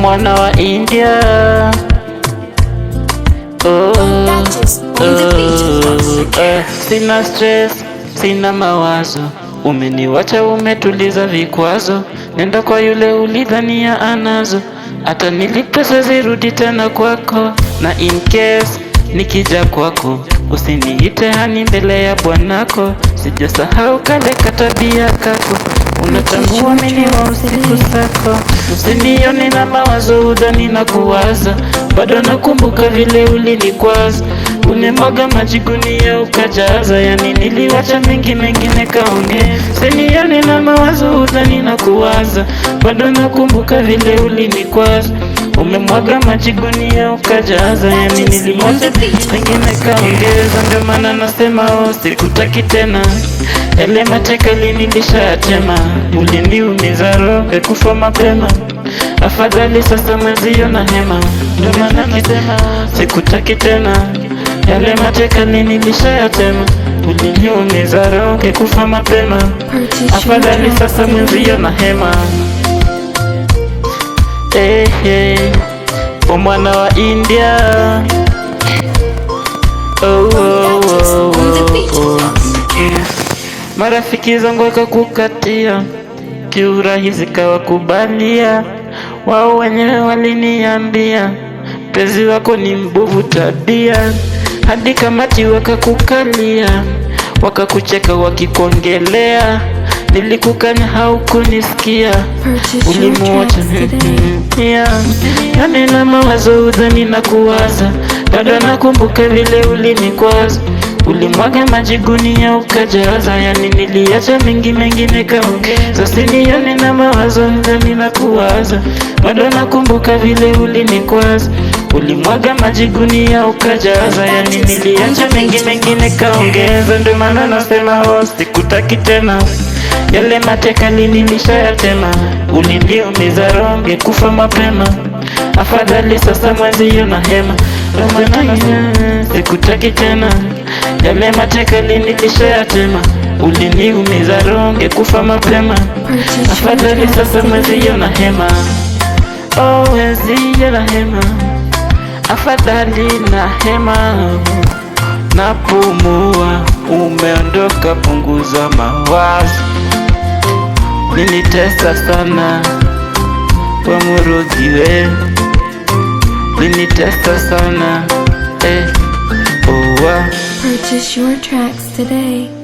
mwana wa India. Sina stress, sina mawazo, umeniwacha umetuliza vikwazo. Nenda kwa yule ulidhania anazo, hata nilipesa zirudi tena kwako. Na in case nikija kwako, usiniite hani mbele ya bwanako. Sijasahau kale katabia kako, unatambua mimi wa usiku zako. Usinione na mawazo udhani na kuwaza, bado nakumbuka vile ulinikwaza. Unemwaga maji gunia ukajaza, yani niliwacha mengine kaongea. Usinione na mawazo udhani na kuwaza, bado nakumbuka vile ulinikwaza. Umemwaga maji gunia ukajaza, yani niliwacha mengine kaongeza. Ndio maana nasema sikutaki tena, yale mateka nilishayatema. Uliniumiza roho kufa mapema, afadhali sasa mwenzio na hema. Ndio maana nasema sikutaki tena, yale mateka nilishayatema. Uliniumiza roho kufa mapema, afadhali sasa mwenzio na hema. O mwana wa India. Marafiki zangu wakakukatia kiurahisi, kawakubalia. Wao wenyewe waliniambia penzi wako ni mbovu tabia, hadi kamati wakakukalia, wakakucheka wakikuongelea. Nilikukanya haukunisikia, ulimuacha yani na mawazo udhani na kuwaza, bado nakumbuka vile ulinikwaza. Ulimwaga maji gunia ukajaza, yani niliacha mengine kaongeza. Usinione na mawazo udhani na kuwaza, bado nakumbuka vile ulinikwaza. Ulimwaga maji gunia ukajaza, yani niliacha mengine kaongeza. Ndio maana nasema sikutaki tena, yale mateka nilishayatema. Uliniumiza roho kufa mapema, afadhali sasa mwenzio na hema. Ndio maana sikutaki tena, yale mateka nilishayatema. Uliniumiza roho kufa mapema, afadhali sasa mwenzio na hema. Mwenzio na hema, afadhali na hema. Napumua, umeondoka, punguza mawazo. Nilitesa sana kwa murugi we, nilitesa sana Purchase your tracks today.